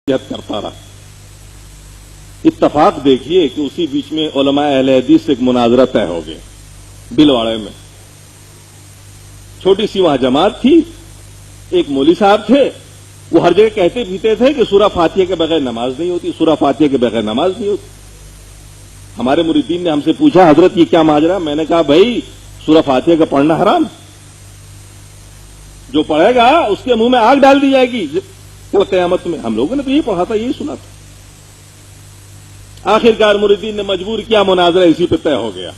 کرتا رہا۔ اتفاق دیکھیے کہ اسی بیچ میں علماء اہل حدیث سے ایک مناظرہ طے ہو گیا بلواڑے میں۔ چھوٹی سی وہاں جماعت تھی، ایک مولوی صاحب تھے، وہ ہر جگہ کہتے پیتے تھے کہ سورہ فاتحہ کے بغیر نماز نہیں ہوتی، سورہ فاتحہ کے بغیر نماز نہیں ہوتی۔ ہمارے مریدین نے ہم سے پوچھا، حضرت یہ کیا ماجرا؟ میں نے کہا بھائی سورہ فاتحہ کا پڑھنا حرام، جو پڑھے گا اس کے منہ میں آگ ڈال دی جائے گی کل قیامت میں۔ ہم لوگوں نے تو یہی پڑھا تھا، یہی سنا تھا۔ آخرکار مریدین نے مجبور کیا، مناظرہ اسی پہ طے ہو گیا۔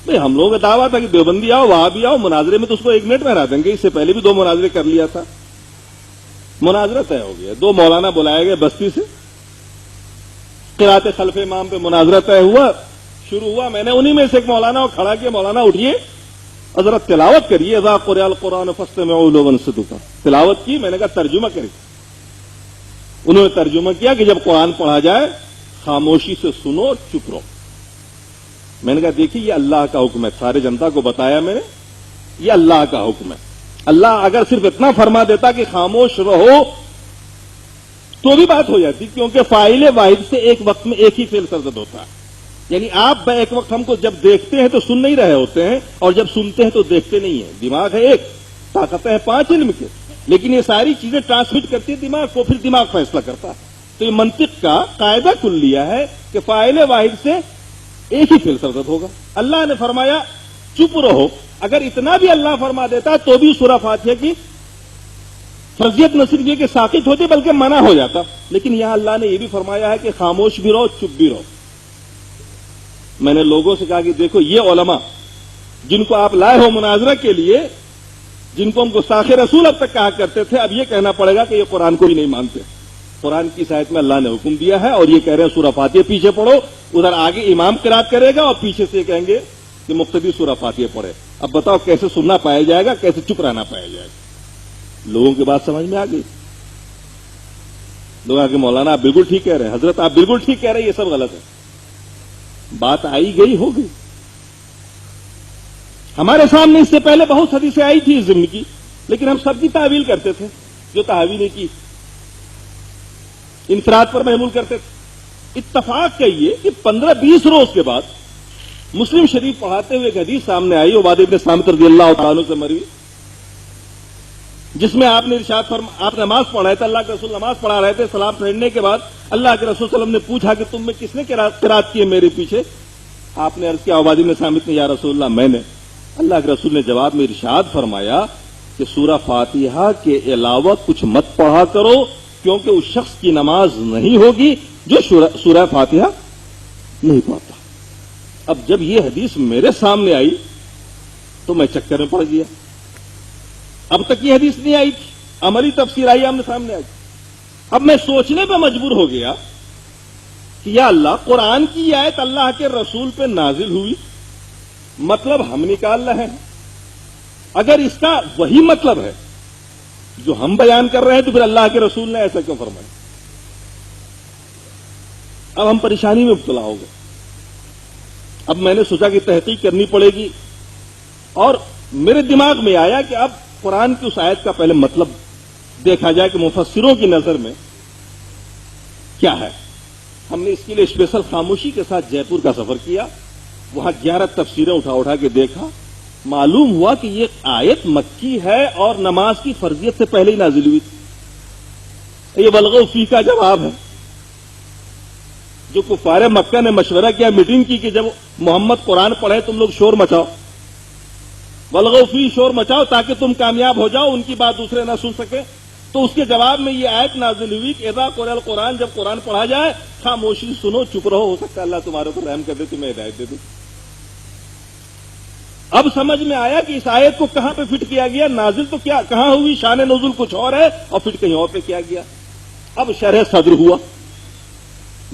بھائی ہم لوگوں کا دعویٰ تھا کہ دیوبندی آؤ وہاں بھی آؤ، مناظرے میں تو اس کو 1 منٹ میں ہرا دیں گے، اس سے پہلے بھی 2 مناظرے کر لیا تھا۔ مناظرہ طے ہو گیا، 2 مولانا بلائے گئے بستی سے، قرات خلف امام پہ مناظرہ طے ہوا، شروع ہوا۔ میں نے انہی میں سے ایک مولانا کو کھڑا کیا، مولانا اٹھیے حضرت تلاوت کریے، اذا قرئ القرآن فاستمعوا له وانصتوا۔ تلاوت کی، میں نے کہا ترجمہ کریے۔ انہوں نے ترجمہ کیا کہ جب قرآن پڑھا جائے خاموشی سے سنو، چپ رہو۔ میں نے کہا دیکھیے یہ اللہ کا حکم ہے، سارے جنتا کو بتایا میں نے، یہ اللہ کا حکم ہے۔ اللہ اگر صرف اتنا فرما دیتا کہ خاموش رہو تو بھی بات ہو جاتی، کیونکہ فاعل واحد سے ایک وقت میں ایک ہی فعل سرزد ہوتا ہے۔ یعنی آپ ایک وقت ہم کو جب دیکھتے ہیں تو سن نہیں رہے ہوتے ہیں، اور جب سنتے ہیں تو دیکھتے نہیں ہیں۔ دماغ ہے ایک، طاقتیں ہیں 5 علم کے، لیکن یہ ساری چیزیں ٹرانسمٹ کرتی ہے دماغ کو، پھر دماغ فیصلہ کرتا ہے۔ تو یہ منطق کا قاعدہ کلیہ ہے کہ فاعل واحد سے ایک ہی فعل سرزد ہوگا۔ اللہ نے فرمایا چپ رہو، اگر اتنا بھی اللہ فرما دیتا تو بھی سورہ فاتحہ کی فرضیت نہ صرف یہ کہ ساقط ہوتی بلکہ منع ہو جاتا، لیکن یہاں اللہ نے یہ بھی فرمایا ہے کہ خاموش بھی رہو، چپ بھی رہو۔ میں نے لوگوں سے کہا کہ دیکھو یہ علماء جن کو آپ لائے ہو مناظرہ کے لیے، جن کو ہم گستاخ رسول اب تک کہا کرتے تھے، اب یہ کہنا پڑے گا کہ یہ قرآن کو بھی نہیں مانتے۔ قرآن کی آیت میں اللہ نے حکم دیا ہے اور یہ کہہ رہے ہیں سورہ فاتحہ پیچھے پڑھو، ادھر آگے امام قرات کرے گا اور پیچھے سے کہیں گے کہ مقتدی سورہ فاتحہ پڑھے۔ اب بتاؤ کیسے سننا پایا جائے گا، کیسے چپ رہنا پایا جائے گا؟ لوگوں کی بات سمجھ میں آ گئی؟ لوگ آگے مولانا آپ بالکل ٹھیک کہہ رہے ہیں، حضرت آپ بالکل ٹھیک کہہ رہے ہیں، یہ سب غلط ہے۔ بات آئی گئی ہو گئی۔ ہمارے سامنے اس سے پہلے بہت حدیثیں آئی تھی اس ضمن کی، لیکن ہم سب کی تعویل کرتے تھے، جو تعویل نہیں کی انفراد پر محمول کرتے تھے۔ اتفاق کہیے کہ 15-20 روز کے بعد مسلم شریف پڑھاتے ہوئے ایک حدیث سامنے آئی، عبادہ ابن صامت رضی اللہ تعالیٰ عنہ سے مروی، جس میں آپ نے ارشاد آپ نماز پڑھ رہے تھے، اللہ کے رسول نماز پڑھا رہے تھے، سلام پھیرنے کے بعد اللہ کے رسول صلی اللہ علیہ وسلم نے پوچھا کہ تم میں کس نے قرات کی ہے میرے پیچھے؟ آپ نے عرض کیا عبادہ ابن صامت نے، یا رسول اللہ میں نے۔ اللہ کے رسول نے جواب میں ارشاد فرمایا کہ سورہ فاتحہ کے علاوہ کچھ مت پڑھا کرو، کیونکہ اس شخص کی نماز نہیں ہوگی جو سورہ فاتحہ نہیں پڑھتا۔ اب جب یہ حدیث میرے سامنے آئی تو میں چکر میں پڑ گیا۔ اب تک یہ حدیث نہیں آئی تھی، عملی تفسیر آئی آمنے سامنے آئی۔ اب میں سوچنے پہ مجبور ہو گیا کہ یا اللہ، قرآن کی یہ آیت اللہ کے رسول پہ نازل ہوئی، مطلب ہم نکال رہے ہیں۔ اگر اس کا وہی مطلب ہے جو ہم بیان کر رہے ہیں تو پھر اللہ کے رسول نے ایسا کیوں فرمایا؟ اب ہم پریشانی میں مبتلا ہو گئے۔ اب میں نے سوچا کہ تحقیق کرنی پڑے گی، اور میرے دماغ میں آیا کہ اب قرآن کی اس آیت کا پہلے مطلب دیکھا جائے کہ مفسروں کی نظر میں کیا ہے۔ ہم نے اس کے لیے اسپیشل خاموشی کے ساتھ جے پور کا سفر کیا، وہاں 11 تفسیریں اٹھا کے دیکھا۔ معلوم ہوا کہ یہ آیت مکی ہے اور نماز کی فرضیت سے پہلے ہی نازل ہوئی تھی۔ یہ بلغو فی کا جواب ہے۔ جو کفار مکہ نے مشورہ کیا، میٹنگ کی کہ جب محمد قرآن پڑھے تم لوگ شور مچاؤ، بلغو فی، شور مچاؤ تاکہ تم کامیاب ہو جاؤ، ان کی بات دوسرے نہ سن سکے، تو اس کے جواب میں یہ آیت نازل ہوئی کہ اذا قرئ القرآن، جب قرآن پڑھا جائے خاموشی سنو، چپ رہو، ہو سکتا ہے اللہ تمہارے اوپر رحم کر دے، تمہیں ہدایت دے دے۔ اب سمجھ میں آیا کہ اس آیت کو کہاں پہ فٹ کیا گیا، نازل تو کیا کہاں ہوئی، شان نزول کچھ اور ہے اور فٹ کہیں اور پہ کیا گیا۔ اب شرح صدر ہوا۔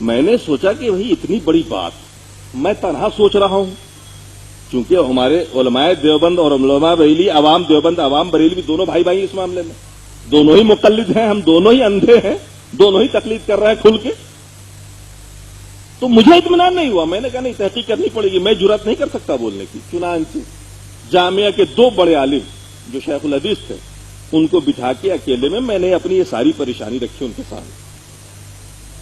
میں نے سوچا کہ بھئی اتنی بڑی بات میں تنہا سوچ رہا ہوں، چونکہ ہمارے علماء دیوبند اور علماء بریلی، عوام دیوبند عوام بریلی بھی دونوں بھائی بھائی اس معاملے میں، دونوں ہی مقلد ہیں، ہم دونوں ہی اندھے ہیں، دونوں ہی تقلید کر رہے ہیں کھل کے۔ تو مجھے اطمینان نہیں ہوا، میں نے کہا نہیں تحقیق کرنی پڑے گی، میں جرات نہیں کر سکتا بولنے کی۔ چنانچہ جامعہ کے 2 بڑے عالم جو شیخ الحدیث تھے، ان کو بٹھا کے اکیلے میں نے اپنی یہ ساری پریشانی رکھی ان کے سامنے۔